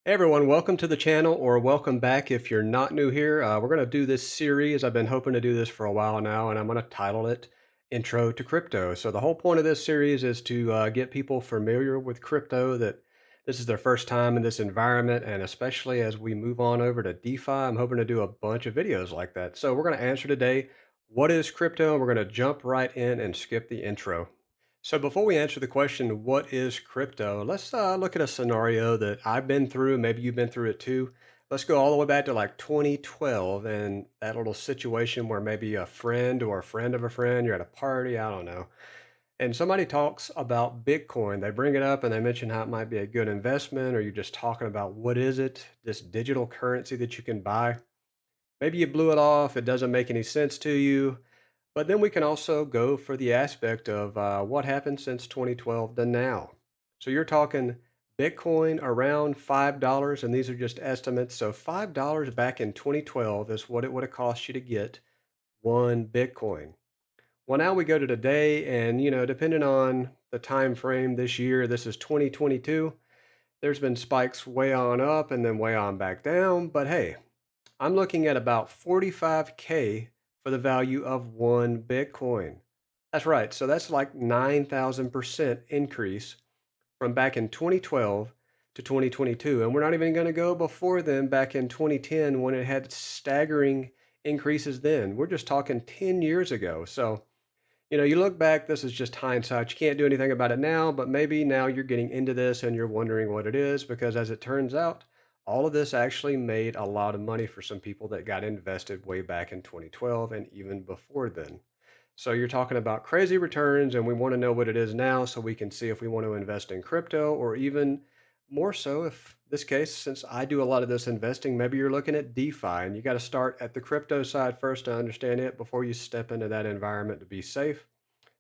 Hey everyone, welcome to the channel or welcome back if you're not new here. We're going to do this series. I've been hoping to do this for a while now, and I'm going to title it Intro to Crypto. So, the whole point of this series is to get people familiar with crypto, that this is their first time in this environment, and especially as we move on over to DeFi, I'm hoping to do a bunch of videos like that. So, we're going to answer today what is crypto, and we're going to jump right in and skip the intro. So before we answer the question, what is crypto? Let's look at a scenario that I've been through. Maybe you've been through it too. Let's go all the way back to like 2012 and that little situation where maybe a friend or a friend of a friend, you're at a party, I don't know. And somebody talks about Bitcoin. They bring it up and they mention how it might be a good investment, or you're just talking about what is it, this digital currency that you can buy. Maybe you blew it off. It doesn't make any sense to you. But then we can also go for the aspect of what happened since 2012 to now. So you're talking Bitcoin around $5, and these are just estimates. So $5 back in 2012 is what it would have cost you to get one Bitcoin. Well, now we go to today, and depending on the time frame this year, this is 2022. There's been spikes way on up and then way on back down. But hey, I'm looking at about 45K for the value of one Bitcoin. That's right. So that's like 9,000% increase from back in 2012 to 2022. And we're not even going to go before then, back in 2010, when it had staggering increases then. We're just talking 10 years ago. So you look back, this is just hindsight. You can't do anything about it now, but maybe now you're getting into this and you're wondering what it is, because as it turns out, all of this actually made a lot of money for some people that got invested way back in 2012 and even before then. So you're talking about crazy returns, and we want to know what it is now so we can see if we want to invest in crypto, or even more so, if this case, since I do a lot of this investing, maybe you're looking at DeFi and you got to start at the crypto side first to understand it before you step into that environment to be safe.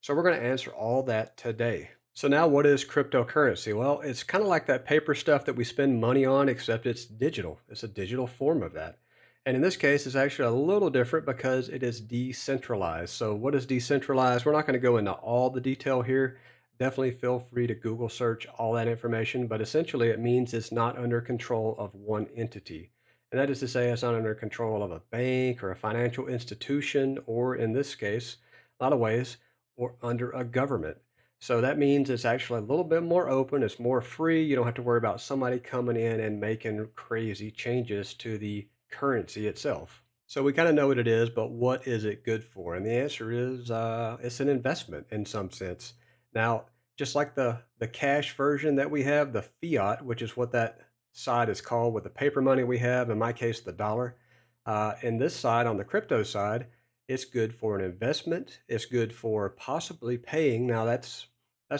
So we're going to answer all that today. So now what is cryptocurrency? Well, it's kind of like that paper stuff that we spend money on, except it's digital. It's a digital form of that. And in this case, it's actually a little different because it is decentralized. So what is decentralized? We're not going to go into all the detail here. Definitely feel free to Google search all that information, but essentially it means it's not under control of one entity. And that is to say, it's not under control of a bank or a financial institution, or in this case, a lot of ways, or under a government. So that means it's actually a little bit more open, it's more free. You don't have to worry about somebody coming in and making crazy changes to the currency itself. So we kind of know what it is, but what is it good for? And the answer is it's an investment in some sense. Now, just like the cash version that we have, the fiat, which is what that side is called with the paper money we have, in my case, the dollar. In this side, on the crypto side, it's good for an investment. It's good for possibly paying. Now that's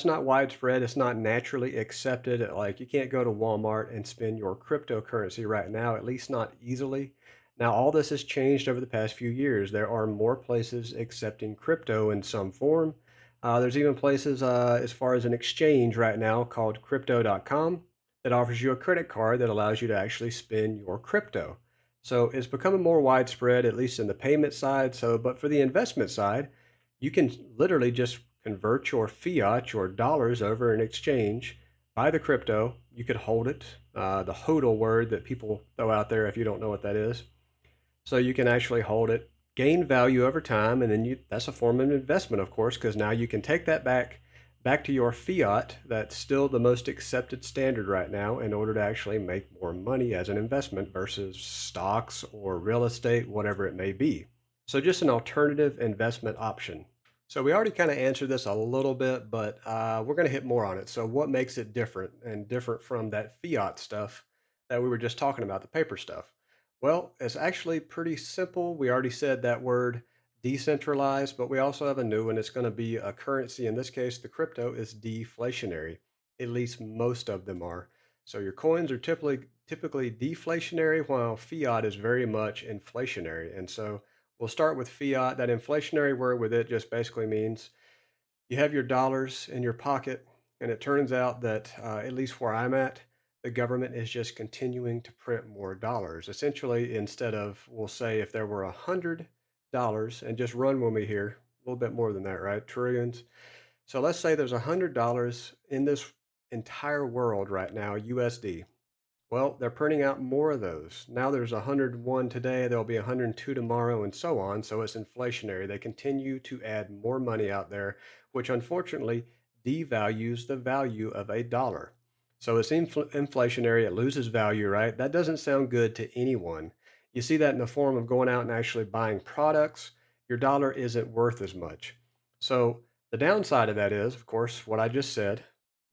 not widespread. It's not naturally accepted. Like, you can't go to Walmart and spend your cryptocurrency right now, at least not easily. Now all this has changed over the past few years. There are more places accepting crypto in some form. There's even places as far as an exchange right now called crypto.com that offers you a credit card that allows you to actually spend your crypto. So it's becoming more widespread, at least in the payment side. So, but for the investment side, you can literally just convert your fiat, your dollars, over an exchange, buy the crypto. You could hold it, the HODL word that people throw out there if you don't know what that is. So you can actually hold it, gain value over time, and then that's a form of investment, of course, because now you can take that back to your fiat. That's still the most accepted standard right now in order to actually make more money as an investment versus stocks or real estate, whatever it may be. So just an alternative investment option. So we already kind of answered this a little bit, but we're going to hit more on it. So what makes it different, and different from that fiat stuff that we were just talking about, the paper stuff? Well, it's actually pretty simple. We already said that word, decentralized, but we also have a new one. It's going to be a currency. In this case, the crypto is deflationary. At least most of them are. So your coins are typically deflationary, while fiat is very much inflationary. And so we'll start with fiat. That inflationary word with it just basically means you have your dollars in your pocket, and it turns out that, at least where I'm at, the government is just continuing to print more dollars. Essentially, instead of, we'll say, if there were $100, and just run with me here, a little bit more than that, right? Trillions. So let's say there's $100 in this entire world right now, USD. Well, they're printing out more of those. Now there's 101 today, there'll be 102 tomorrow, and so on. So it's inflationary. They continue to add more money out there, which unfortunately devalues the value of a dollar. So it's inflationary, it loses value, right? That doesn't sound good to anyone. You see that in the form of going out and actually buying products, your dollar isn't worth as much. So the downside of that is, of course, what I just said.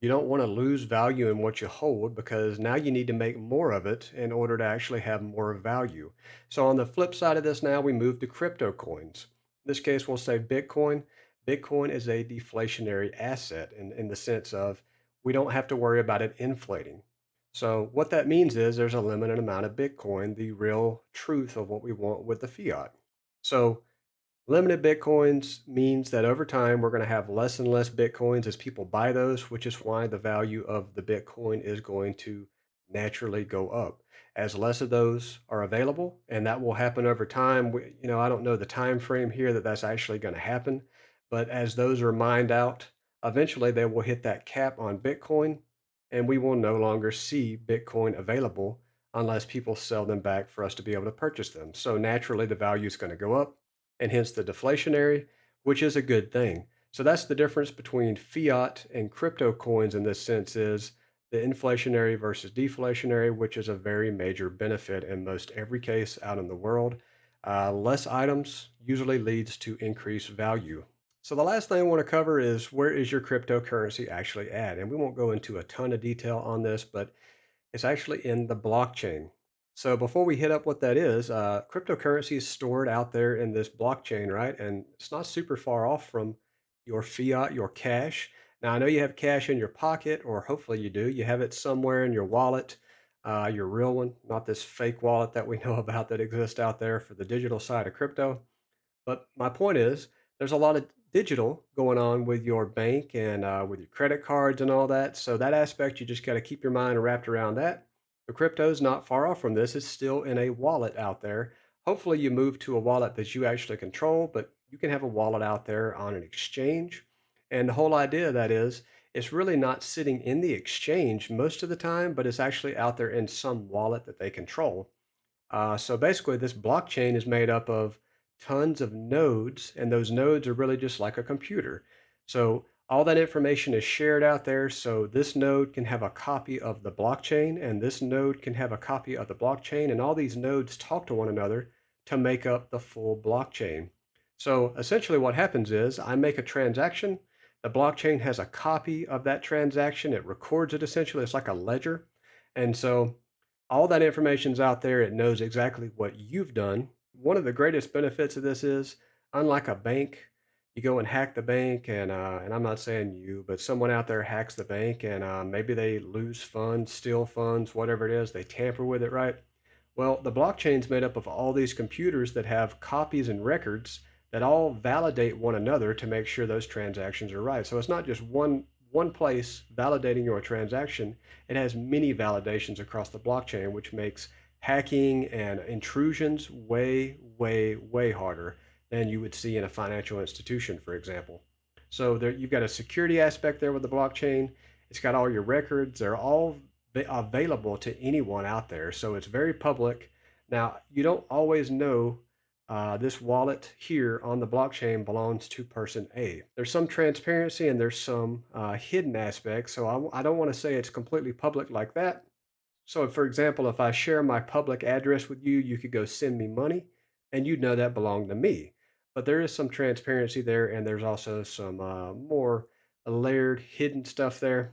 You don't want to lose value in what you hold because now you need to make more of it in order to actually have more value. So on the flip side of this now, we move to crypto coins. In this case, we'll say Bitcoin. Bitcoin is a deflationary asset in the sense of we don't have to worry about it inflating. So what that means is there's a limited amount of Bitcoin, the real truth of what we want with the fiat. So limited Bitcoins means that over time, we're going to have less and less Bitcoins as people buy those, which is why the value of the Bitcoin is going to naturally go up as less of those are available. And that will happen over time. I don't know the time frame here that that's actually going to happen, but as those are mined out, eventually they will hit that cap on Bitcoin and we will no longer see Bitcoin available unless people sell them back for us to be able to purchase them. So naturally, the value is going to go up and hence the deflationary, which is a good thing. So that's the difference between fiat and crypto coins in this sense is the inflationary versus deflationary, which is a very major benefit in most every case out in the world. Less items usually leads to increased value. So the last thing I want to cover is where is your cryptocurrency actually at? And we won't go into a ton of detail on this, but it's actually in the blockchain. So before we hit up what that is, cryptocurrency is stored out there in this blockchain, right? And it's not super far off from your fiat, your cash. Now, I know you have cash in your pocket, or hopefully you do. You have it somewhere in your wallet, your real one, not this fake wallet that we know about that exists out there for the digital side of crypto. But my point is, there's a lot of digital going on with your bank and with your credit cards and all that. So that aspect, you just got to keep your mind wrapped around that. The crypto is not far off from this. It's still in a wallet out there. Hopefully, you move to a wallet that you actually control, but you can have a wallet out there on an exchange. And the whole idea of that is, it's really not sitting in the exchange most of the time, but it's actually out there in some wallet that they control. So basically, this blockchain is made up of tons of nodes, and those nodes are really just like a computer. So all that information is shared out there. So this node can have a copy of the blockchain, and this node can have a copy of the blockchain, and all these nodes talk to one another to make up the full blockchain. So essentially, what happens is I make a transaction. The blockchain has a copy of that transaction. It records it essentially. It's like a ledger. And so all that information's out there. It knows exactly what you've done. One of the greatest benefits of this is, unlike a bank, you go and hack the bank, and I'm not saying you, but someone out there hacks the bank, and maybe they lose funds, steal funds, whatever it is, they tamper with it, right? Well, the blockchain's made up of all these computers that have copies and records that all validate one another to make sure those transactions are right. So it's not just one place validating your transaction. It has many validations across the blockchain, which makes hacking and intrusions way, way, way harder than you would see in a financial institution, for example. So there, you've got a security aspect there with the blockchain. It's got all your records. They're all available to anyone out there. So it's very public. Now, you don't always know this wallet here on the blockchain belongs to person A. There's some transparency and there's some hidden aspects. So I don't want to say it's completely public like that. So, for example, if I share my public address with you, you could go send me money and you'd know that belonged to me. But there is some transparency there, and there's also some more layered, hidden stuff there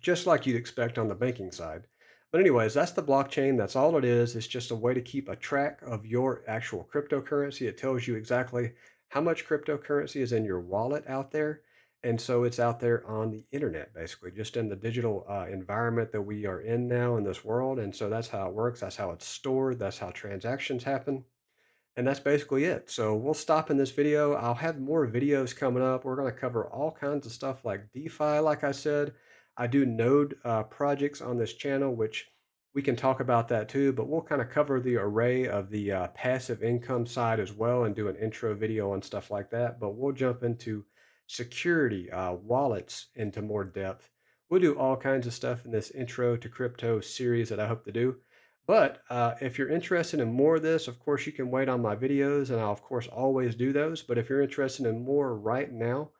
just like you'd expect on the banking side. But anyways, that's the blockchain. That's all it is. It's just a way to keep a track of your actual cryptocurrency. It tells you exactly how much cryptocurrency is in your wallet out there. And so it's out there on the internet, basically, just in the digital environment that we are in now in this world. And so that's how it works. That's how it's stored. That's how transactions happen. And that's basically it. So we'll stop in this video. I'll have more videos coming up. We're going to cover all kinds of stuff like DeFi, like I said. I do node projects on this channel, which we can talk about that too, but we'll kind of cover the array of the passive income side as well and do an intro video on stuff like that. But we'll jump into security, wallets into more depth. We'll do all kinds of stuff in this intro to crypto series that I hope to do. But if you're interested in more of this, of course, you can wait on my videos, and I'll, of course, always do those. But if you're interested in more right now,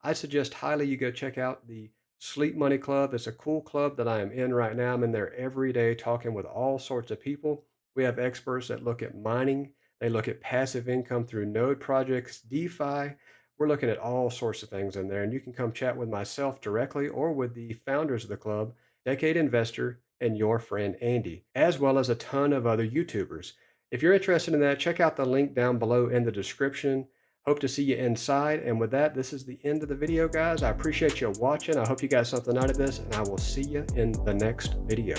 I suggest highly you go check out the Sleep Money Club. It's a cool club that I am in right now. I'm in there every day talking with all sorts of people. We have experts that look at mining, they look at passive income through node projects, DeFi. We're looking at all sorts of things in there, and you can come chat with myself directly or with the founders of the club, Decade Investor and your friend Andy, as well as a ton of other YouTubers. If you're interested in that, check out the link down below in the description. Hope to see you inside. And with that, this is the end of the video, guys. I appreciate you watching. I hope you got something out of this, and I will see you in the next video.